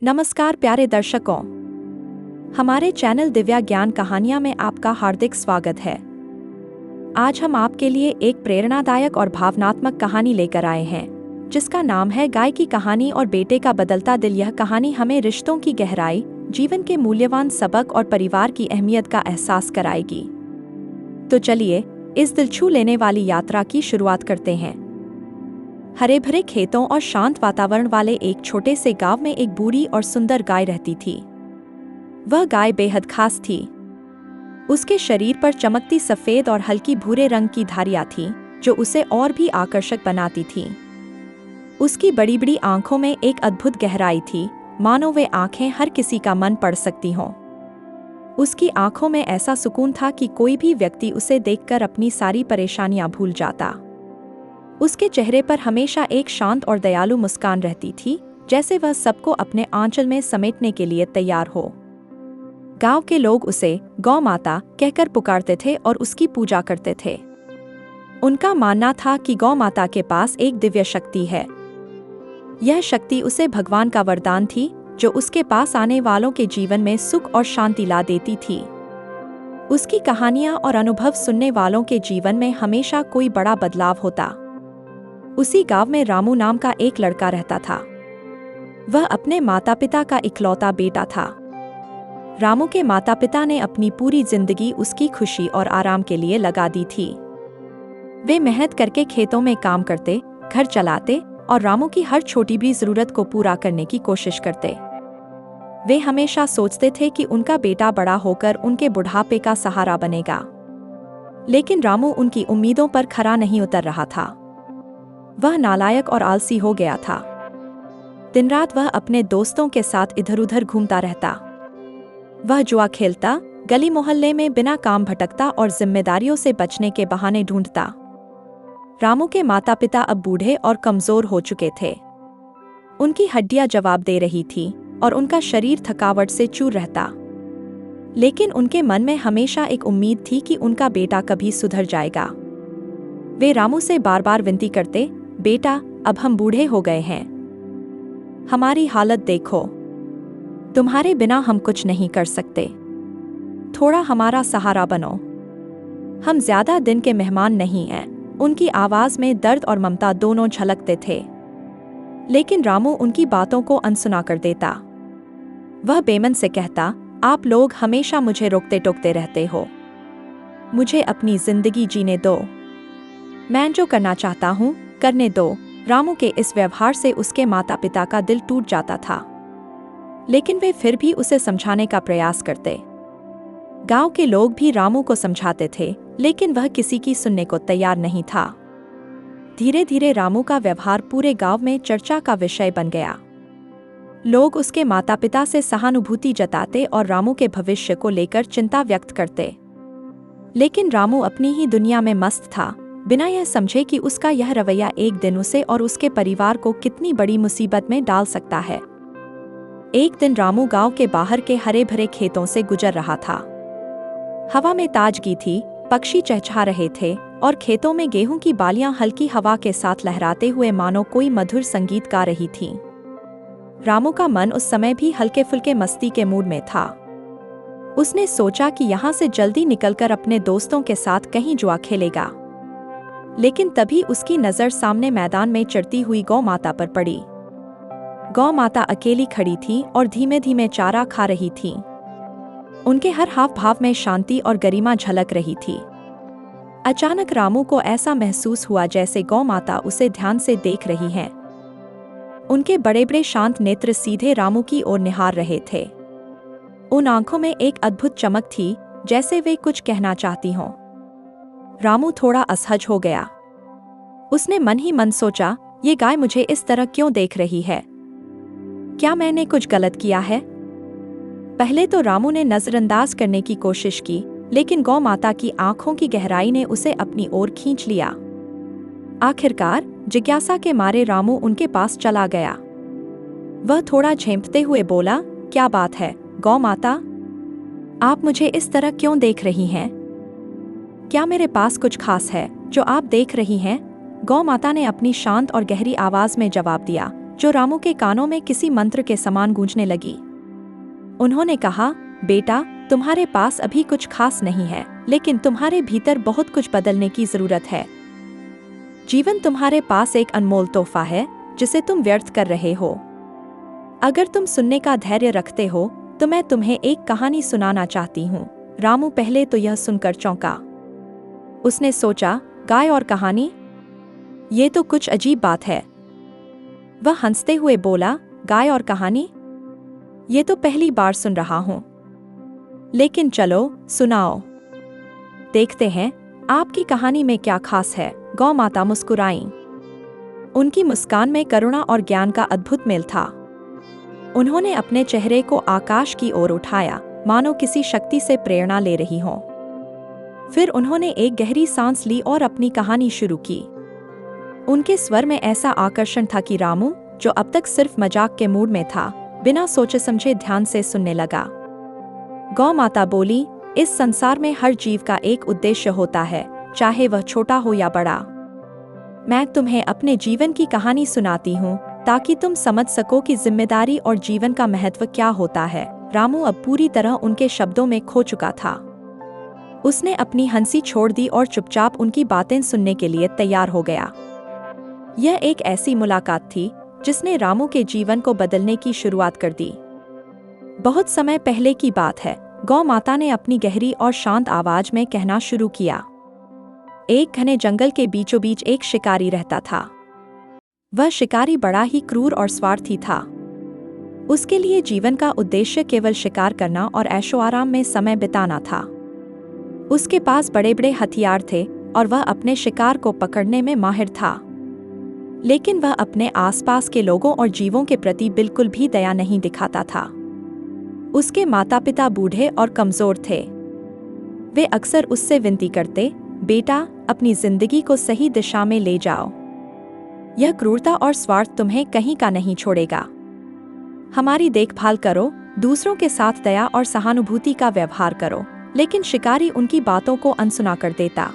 नमस्कार प्यारे दर्शकों, हमारे चैनल दिव्या ज्ञान कहानियां में आपका हार्दिक स्वागत है। आज हम आपके लिए एक प्रेरणादायक और भावनात्मक कहानी लेकर आए हैं, जिसका नाम है गाय की कहानी और बेटे का बदलता दिल। यह कहानी हमें रिश्तों की गहराई, जीवन के मूल्यवान सबक और परिवार की अहमियत का एहसास कराएगी। तो चलिए इस दिल छू लेने वाली यात्रा की शुरुआत करते हैं। हरे भरे खेतों और शांत वातावरण वाले एक छोटे से गांव में एक बूढ़ी और सुंदर गाय रहती थी। वह गाय बेहद खास थी। उसके शरीर पर चमकती सफेद और हल्की भूरे रंग की धारियां थीं, जो उसे और भी आकर्षक बनाती थीं। उसकी बड़ी बड़ी आंखों में एक अद्भुत गहराई थी, मानो वे आंखें हर किसी का मन पढ़ सकती हों। उसकी आंखों में ऐसा सुकून था कि कोई भी व्यक्ति उसे देखकर अपनी सारी परेशानियां भूल जाता। उसके चेहरे पर हमेशा एक शांत और दयालु मुस्कान रहती थी, जैसे वह सबको अपने आंचल में समेटने के लिए तैयार हो। गांव के लोग उसे गौ माता कहकर पुकारते थे और उसकी पूजा करते थे। उनका मानना था कि गौ माता के पास एक दिव्य शक्ति है। यह शक्ति उसे भगवान का वरदान थी, जो उसके पास आने वालों के जीवन में सुख और शांति ला देती थी। उसकी कहानियां और अनुभव सुनने वालों के जीवन में हमेशा कोई बड़ा बदलाव होता। उसी गांव में रामू नाम का एक लड़का रहता था। वह अपने माता पिता का इकलौता बेटा था। रामू के माता पिता ने अपनी पूरी जिंदगी उसकी खुशी और आराम के लिए लगा दी थी। वे मेहनत करके खेतों में काम करते, घर चलाते और रामू की हर छोटी भी जरूरत को पूरा करने की कोशिश करते। वे हमेशा सोचते थे कि उनका बेटा बड़ा होकर उनके बुढ़ापे का सहारा बनेगा। लेकिन रामू उनकी उम्मीदों पर खरा नहीं उतर रहा था। वह नालायक और आलसी हो गया था। दिन रात वह अपने दोस्तों के साथ इधर उधर घूमता रहता। वह जुआ खेलता, गली मोहल्ले में बिना काम भटकता और जिम्मेदारियों से बचने के बहाने ढूंढता। रामू के माता पिता अब बूढ़े और कमजोर हो चुके थे। उनकी हड्डियां जवाब दे रही थीं और उनका शरीर थकावट से चूर रहता। लेकिन उनके मन में हमेशा एक उम्मीद थी कि उनका बेटा कभी सुधर जाएगा। वे रामू से बार बार विनती करते, बेटा, अब हम बूढ़े हो गए हैं। हमारी हालत देखो। तुम्हारे बिना हम कुछ नहीं कर सकते। थोड़ा हमारा सहारा बनो। हम ज्यादा दिन के मेहमान नहीं हैं। उनकी आवाज में दर्द और ममता दोनों झलकते थे। लेकिन रामू उनकी बातों को अनसुना कर देता। वह बेमन से कहता, आप लोग हमेशा मुझे रोकते टोकते रहते हो। मुझे अपनी जिंदगी जीने दो। मैं जो करना चाहता हूँ करने दो। रामू के इस व्यवहार से उसके माता पिता का दिल टूट जाता था। लेकिन वे फिर भी उसे समझाने का प्रयास करते। गांव के लोग भी रामू को समझाते थे, लेकिन वह किसी की सुनने को तैयार नहीं था। धीरे धीरे रामू का व्यवहार पूरे गांव में चर्चा का विषय बन गया। लोग उसके माता पिता से सहानुभूति जताते और रामू के भविष्य को लेकर चिंता व्यक्त करते। लेकिन रामू अपनी ही दुनिया में मस्त था, बिना यह समझे कि उसका यह रवैया एक दिन उसे और उसके परिवार को कितनी बड़ी मुसीबत में डाल सकता है। एक दिन रामू गांव के बाहर के हरे भरे खेतों से गुजर रहा था। हवा में ताजगी थी, पक्षी चहचहा रहे थे और खेतों में गेहूं की बालियां हल्की हवा के साथ लहराते हुए मानो कोई मधुर संगीत गा रही थीं। रामू का मन उस समय भी हल्के फुल्के मस्ती के मूड में था। उसने सोचा कि यहाँ से जल्दी निकलकर अपने दोस्तों के साथ कहीं जुआ खेलेगा। लेकिन तभी उसकी नजर सामने मैदान में चरती हुई गौ माता पर पड़ी। गौ माता अकेली खड़ी थी और धीमे धीमे चारा खा रही थी। उनके हर हाव भाव में शांति और गरिमा झलक रही थी। अचानक रामू को ऐसा महसूस हुआ जैसे गौ माता उसे ध्यान से देख रही हैं। उनके बड़े बड़े शांत नेत्र सीधे रामू की ओर निहार रहे थे। उन आंखों में एक अद्भुत चमक थी, जैसे वे कुछ कहना चाहती हों। रामू थोड़ा असहज हो गया। उसने मन ही मन सोचा, ये गाय मुझे इस तरह क्यों देख रही है? क्या मैंने कुछ गलत किया है? पहले तो रामू ने नजरअंदाज करने की कोशिश की, लेकिन गौ माता की आंखों की गहराई ने उसे अपनी ओर खींच लिया। आखिरकार जिज्ञासा के मारे रामू उनके पास चला गया। वह थोड़ा झेंपते हुए बोला, क्या बात है गौ माता? आप मुझे इस तरह क्यों देख रही हैं? क्या मेरे पास कुछ खास है जो आप देख रही हैं? गौ माता ने अपनी शांत और गहरी आवाज में जवाब दिया, जो रामू के कानों में किसी मंत्र के समान गूंजने लगी। उन्होंने कहा, बेटा, तुम्हारे पास अभी कुछ खास नहीं है, लेकिन तुम्हारे भीतर बहुत कुछ बदलने की जरूरत है। जीवन तुम्हारे पास एक अनमोल तोहफा है जिसे तुम व्यर्थ कर रहे हो। अगर तुम सुनने का धैर्य रखते हो तो मैं तुम्हें एक कहानी सुनाना चाहती हूँ। रामू पहले तो यह सुनकर चौंका। उसने सोचा, गाय और कहानी? ये तो कुछ अजीब बात है। वह हंसते हुए बोला, गाय और कहानी? ये तो पहली बार सुन रहा हूं। लेकिन चलो सुनाओ, देखते हैं आपकी कहानी में क्या खास है। गौ माता मुस्कुराईं। उनकी मुस्कान में करुणा और ज्ञान का अद्भुत मेल था। उन्होंने अपने चेहरे को आकाश की ओर उठाया, मानो किसी शक्ति से प्रेरणा ले रही हो। फिर उन्होंने एक गहरी सांस ली और अपनी कहानी शुरू की। उनके स्वर में ऐसा आकर्षण था कि रामू, जो अब तक सिर्फ मजाक के मूड में था, बिना सोचे समझे ध्यान से सुनने लगा। गौ माता बोली, इस संसार में हर जीव का एक उद्देश्य होता है, चाहे वह छोटा हो या बड़ा। मैं तुम्हें अपने जीवन की कहानी सुनाती हूँ ताकि तुम समझ सको कि जिम्मेदारी और जीवन का महत्व क्या होता है। रामू अब पूरी तरह उनके शब्दों में खो चुका था। उसने अपनी हंसी छोड़ दी और चुपचाप उनकी बातें सुनने के लिए तैयार हो गया। यह एक ऐसी मुलाकात थी जिसने रामू के जीवन को बदलने की शुरुआत कर दी। बहुत समय पहले की बात है। गौ माता ने अपनी गहरी और शांत आवाज में कहना शुरू किया। एक घने जंगल के बीचों बीच एक शिकारी रहता था। वह शिकारी बड़ा ही क्रूर और स्वार्थी था। उसके लिए जीवन का उद्देश्य केवल शिकार करना और ऐशो आराम में समय बिताना था। उसके पास बड़े बड़े हथियार थे और वह अपने शिकार को पकड़ने में माहिर था। लेकिन वह अपने आसपास के लोगों और जीवों के प्रति बिल्कुल भी दया नहीं दिखाता था। उसके माता पिता बूढ़े और कमजोर थे। वे अक्सर उससे विनती करते, बेटा, अपनी जिंदगी को सही दिशा में ले जाओ। यह क्रूरता और स्वार्थ तुम्हें कहीं का नहीं छोड़ेगा। हमारी देखभाल करो, दूसरों के साथ दया और सहानुभूति का व्यवहार करो। लेकिन शिकारी उनकी बातों को अनसुना कर देता।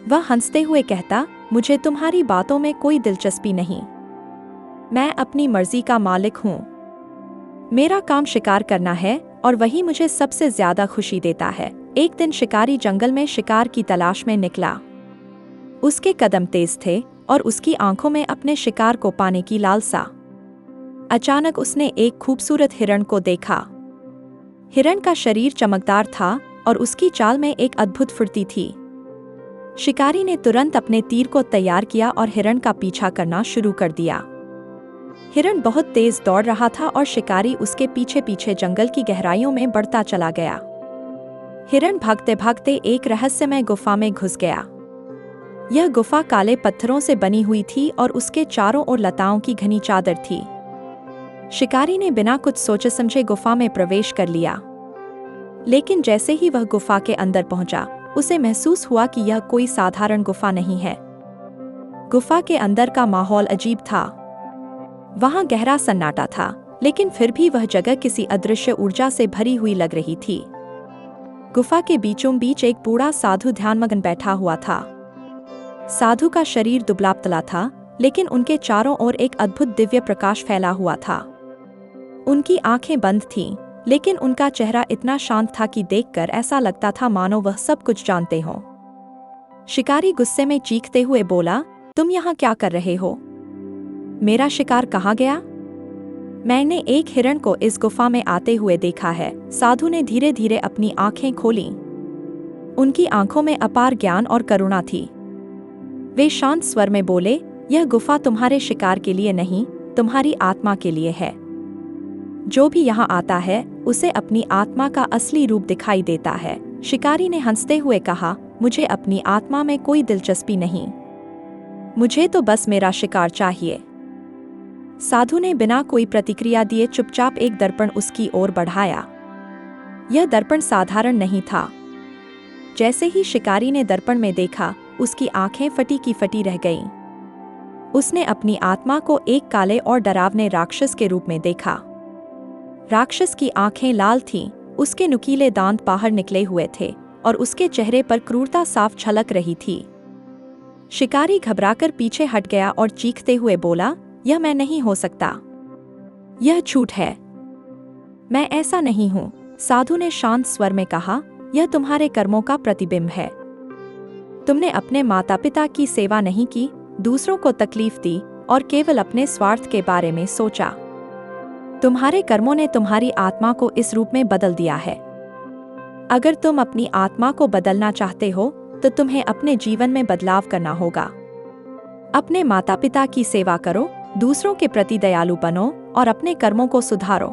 वह हंसते हुए कहता, मुझे तुम्हारी बातों में कोई दिलचस्पी नहीं। मैं अपनी मर्जी का मालिक हूँ। मेरा काम शिकार करना है और वही मुझे सबसे ज्यादा खुशी देता है। एक दिन शिकारी जंगल में शिकार की तलाश में निकला। उसके कदम तेज थे और उसकी आंखों में अपने शिकार को पाने की लालसा। अचानक उसने एक खूबसूरत हिरण को देखा। हिरण का शरीर चमकदार था और उसकी चाल में एक अद्भुत फुर्ती थी। शिकारी ने तुरंत अपने तीर को तैयार किया और हिरण का पीछा करना शुरू कर दिया। हिरण बहुत तेज दौड़ रहा था और शिकारी उसके पीछे पीछे जंगल की गहराइयों में बढ़ता चला गया। हिरण भागते भागते एक रहस्यमय गुफा में घुस गया। यह गुफा काले पत्थरों से बनी हुई थी और उसके चारों ओर लताओं की घनी चादर थी। शिकारी ने बिना कुछ सोचे समझे गुफा में प्रवेश कर लिया। लेकिन जैसे ही वह गुफा के अंदर पहुंचा, उसे महसूस हुआ कि यह कोई साधारण गुफा नहीं है। गुफा के अंदर का माहौल अजीब था। वहां गहरा सन्नाटा था, लेकिन फिर भी वह जगह किसी अदृश्य ऊर्जा से भरी हुई लग रही थी। गुफा के बीचों बीच एक बूढ़ा साधु ध्यानमग्न बैठा हुआ था। साधु का शरीर दुबला पतला था, लेकिन उनके चारों ओर एक अद्भुत दिव्य प्रकाश फैला हुआ था। उनकी आंखें बंद थीं, लेकिन उनका चेहरा इतना शांत था कि देखकर ऐसा लगता था मानो वह सब कुछ जानते हों। शिकारी गुस्से में चीखते हुए बोला, तुम यहाँ क्या कर रहे हो? मेरा शिकार कहाँ गया? मैंने एक हिरण को इस गुफा में आते हुए देखा है। साधु ने धीरे धीरे अपनी आंखें खोलीं। उनकी आंखों में अपार ज्ञान और करुणा थी। वे शांत स्वर में बोले, यह गुफा तुम्हारे शिकार के लिए नहीं, तुम्हारी आत्मा के लिए है। जो भी यहाँ आता है उसे अपनी आत्मा का असली रूप दिखाई देता है। शिकारी ने हंसते हुए कहा, मुझे अपनी आत्मा में कोई दिलचस्पी नहीं, मुझे तो बस मेरा शिकार चाहिए। साधु ने बिना कोई प्रतिक्रिया दिए चुपचाप एक दर्पण उसकी ओर बढ़ाया। यह दर्पण साधारण नहीं था। जैसे ही शिकारी ने दर्पण में देखा, उसकी आंखें फटी की फटी रह गईं। उसने अपनी आत्मा को एक काले और डरावने राक्षस के रूप में देखा। राक्षस की आंखें लाल थीं, उसके नुकीले दांत बाहर निकले हुए थे और उसके चेहरे पर क्रूरता साफ झलक रही थी। शिकारी घबराकर पीछे हट गया और चीखते हुए बोला, यह मैं नहीं हो सकता। यह झूठ है। मैं ऐसा नहीं हूँ, साधु ने शांत स्वर में कहा। यह तुम्हारे कर्मों का प्रतिबिंब है। तुमने अपने माता पिता की सेवा नहीं की, दूसरों को तकलीफ दी और केवल अपने स्वार्थ के बारे में सोचा। तुम्हारे कर्मों ने तुम्हारी आत्मा को इस रूप में बदल दिया है। अगर तुम अपनी आत्मा को बदलना चाहते हो तो तुम्हें अपने जीवन में बदलाव करना होगा। अपने माता पिता की सेवा करो, दूसरों के प्रति दयालु बनो और अपने कर्मों को सुधारो।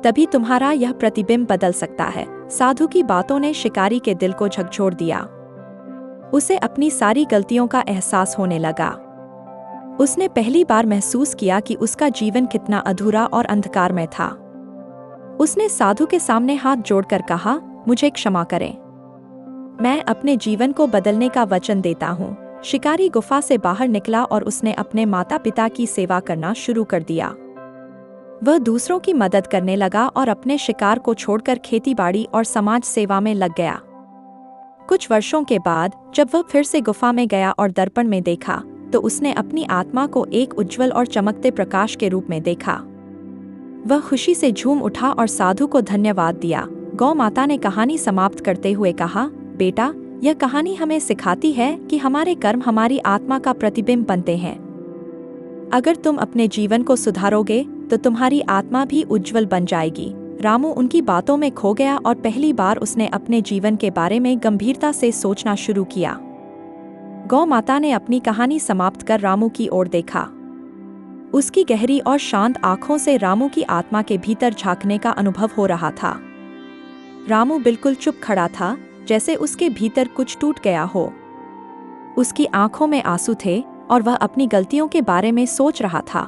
तभी तुम्हारा यह प्रतिबिंब बदल सकता है। साधु की बातों ने शिकारी के दिल को झकझोर दिया। उसे अपनी सारी गलतियों का एहसास होने लगा। उसने पहली बार महसूस किया कि उसका जीवन कितना अधूरा और अंधकारमय था। उसने साधु के सामने हाथ जोड़कर कहा, मुझे क्षमा करें। मैं अपने जीवन को बदलने का वचन देता हूँ। शिकारी गुफा से बाहर निकला और उसने अपने माता पिता की सेवा करना शुरू कर दिया। वह दूसरों की मदद करने लगा और अपने शिकार को छोड़कर खेतीबाड़ी और समाज सेवा में लग गया। कुछ वर्षों के बाद जब वह फिर से गुफा में गया और दर्पण में देखा तो उसने अपनी आत्मा को एक उज्जवल और चमकते प्रकाश के रूप में देखा। वह खुशी से झूम उठा और साधु को धन्यवाद दिया। गौ माता ने कहानी समाप्त करते हुए कहा, बेटा, यह कहानी हमें सिखाती है कि हमारे कर्म हमारी आत्मा का प्रतिबिंब बनते हैं। अगर तुम अपने जीवन को सुधारोगे तो तुम्हारी आत्मा भी उज्जवल बन जाएगी। रामू उनकी बातों में खो गया और पहली बार उसने अपने जीवन के बारे में गंभीरता से सोचना शुरू किया। गौ माता ने अपनी कहानी समाप्त कर रामू की ओर देखा। उसकी गहरी और शांत आंखों से रामू की आत्मा के भीतर झांकने का अनुभव हो रहा था। रामू बिल्कुल चुप खड़ा था, जैसे उसके भीतर कुछ टूट गया हो। उसकी आंखों में आंसू थे और वह अपनी गलतियों के बारे में सोच रहा था।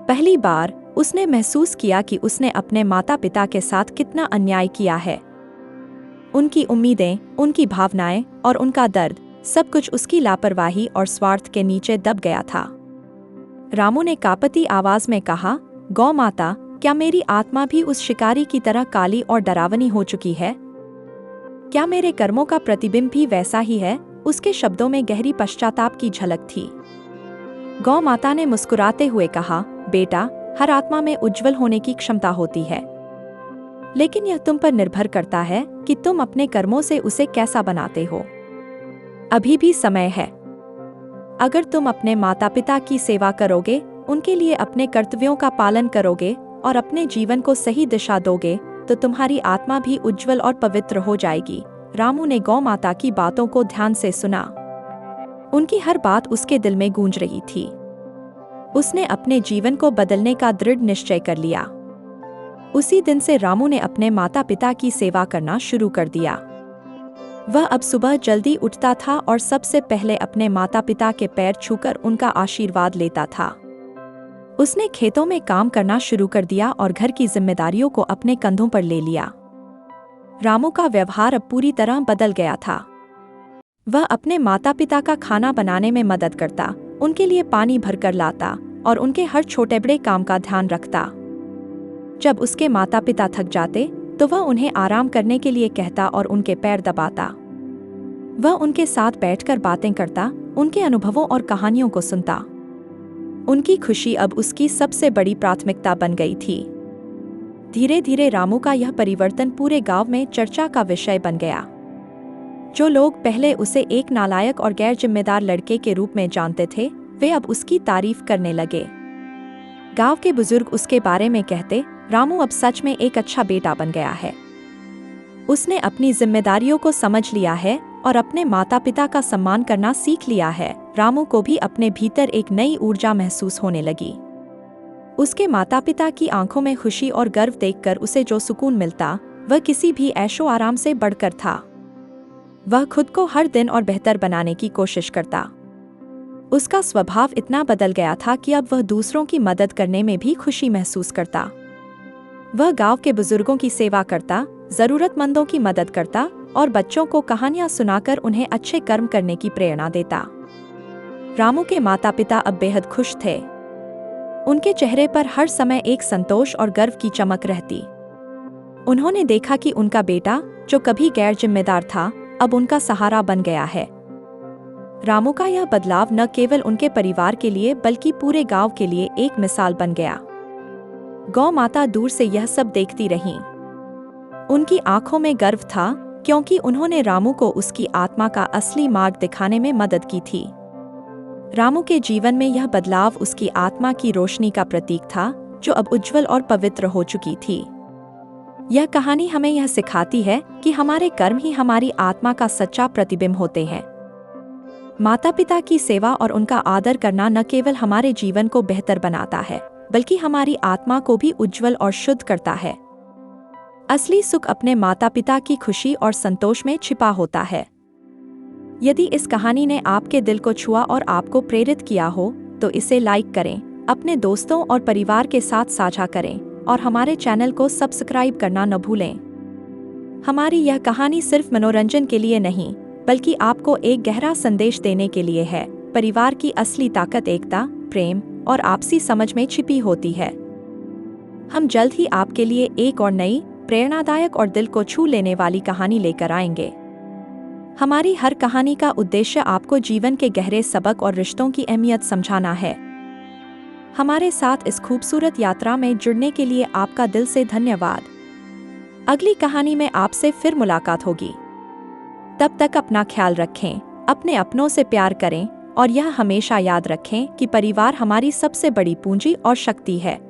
पहली बार उसने महसूस किया कि उसने अपने माता पिता के साथ कितना अन्याय किया है। उनकी उम्मीदें, उनकी भावनाएं और उनका दर्द, सब कुछ उसकी लापरवाही और स्वार्थ के नीचे दब गया था। रामू ने कांपती आवाज में कहा, गौ माता, क्या मेरी आत्मा भी उस शिकारी की तरह काली और डरावनी हो चुकी है? क्या मेरे कर्मों का प्रतिबिंब भी वैसा ही है? उसके शब्दों में गहरी पश्चाताप की झलक थी। गौ माता ने मुस्कुराते हुए कहा, बेटा, हर आत्मा में उज्जवल होने की क्षमता होती है, लेकिन यह तुम पर निर्भर करता है कि तुम अपने कर्मों से उसे कैसा बनाते हो। अभी भी समय है। अगर तुम अपने माता पिता की सेवा करोगे, उनके लिए अपने कर्तव्यों का पालन करोगे और अपने जीवन को सही दिशा दोगे तो तुम्हारी आत्मा भी उज्जवल और पवित्र हो जाएगी। रामू ने गौ माता की बातों को ध्यान से सुना। उनकी हर बात उसके दिल में गूंज रही थी। उसने अपने जीवन को बदलने का दृढ़ निश्चय कर लिया। उसी दिन से रामू ने अपने माता पिता की सेवा करना शुरू कर दिया। वह अब सुबह जल्दी उठता था और सबसे पहले अपने माता पिता के पैर छूकर उनका आशीर्वाद लेता था। उसने खेतों में काम करना शुरू कर दिया और घर की जिम्मेदारियों को अपने कंधों पर ले लिया। रामू का व्यवहार अब पूरी तरह बदल गया था। वह अपने माता पिता का खाना बनाने में मदद करता, उनके लिए पानी भरकर लाता और उनके हर छोटे बड़े काम का ध्यान रखता। जब उसके माता पिता थक जाते तो वह उन्हें आराम करने के लिए कहता और उनके पैर दबाता। वह उनके साथ बैठकर बातें करता, उनके अनुभवों और कहानियों को सुनता। उनकी खुशी अब उसकी सबसे बड़ी प्राथमिकता बन गई थी। धीरे धीरे रामू का यह परिवर्तन पूरे गांव में चर्चा का विषय बन गया। जो लोग पहले उसे एक नालायक और गैर जिम्मेदार लड़के के रूप में जानते थे, वे अब उसकी तारीफ करने लगे। गांव के बुजुर्ग उसके बारे में कहते, रामू अब सच में एक अच्छा बेटा बन गया है। उसने अपनी जिम्मेदारियों को समझ लिया है और अपने माता पिता का सम्मान करना सीख लिया है। रामू को भी अपने भीतर एक नई ऊर्जा महसूस होने लगी। उसके माता पिता की आंखों में खुशी और गर्व देखकर उसे जो सुकून मिलता, वह किसी भी ऐशो आराम से बढ़कर था। वह खुद को हर दिन और बेहतर बनाने की कोशिश करता। उसका स्वभाव इतना बदल गया था कि अब वह दूसरों की मदद करने में भी खुशी महसूस करता। वह गांव के बुजुर्गों की सेवा करता, जरूरतमंदों की मदद करता और बच्चों को कहानियां सुनाकर उन्हें अच्छे कर्म करने की प्रेरणा देता। रामू के माता पिता अब बेहद खुश थे। उनके चेहरे पर हर समय एक संतोष और गर्व की चमक रहती। उन्होंने देखा कि उनका बेटा, जो कभी गैर जिम्मेदार था, अब उनका सहारा बन गया है। रामू का यह बदलाव न केवल उनके परिवार के लिए बल्कि पूरे गांव के लिए एक मिसाल बन गया। गौ माता दूर से यह सब देखती रहीं। उनकी आंखों में गर्व था, क्योंकि उन्होंने रामू को उसकी आत्मा का असली मार्ग दिखाने में मदद की थी। रामू के जीवन में यह बदलाव उसकी आत्मा की रोशनी का प्रतीक था, जो अब उज्जवल और पवित्र हो चुकी थी। यह कहानी हमें यह सिखाती है कि हमारे कर्म ही हमारी आत्मा का सच्चा प्रतिबिंब होते हैं। माता पिता की सेवा और उनका आदर करना न केवल हमारे जीवन को बेहतर बनाता है, बल्कि हमारी आत्मा को भी उज्जवल और शुद्ध करता है। असली सुख अपने माता पिता की खुशी और संतोष में छिपा होता है। यदि इस कहानी ने आपके दिल को छुआ और आपको प्रेरित किया हो, तो इसे लाइक करें, अपने दोस्तों और परिवार के साथ साझा करें और हमारे चैनल को सब्सक्राइब करना न भूलें। हमारी यह कहानी सिर्फ मनोरंजन के लिए नहीं, बल्कि आपको एक गहरा संदेश देने के लिए है। परिवार की असली ताकत एकता, प्रेम और आपसी समझ में छिपी होती है। हम जल्द ही आपके लिए एक और नई, प्रेरणादायक और दिल को छू लेने वाली कहानी लेकर आएंगे। हमारी हर कहानी का उद्देश्य आपको जीवन के गहरे सबक और रिश्तों की अहमियत समझाना है। हमारे साथ इस खूबसूरत यात्रा में जुड़ने के लिए आपका दिल से धन्यवाद। अगली कहानी में आपसे फिर मुलाकात होगी। तब तक अपना ख्याल रखें, अपने अपनों से प्यार करें और यह हमेशा याद रखें कि परिवार हमारी सबसे बड़ी पूंजी और शक्ति है।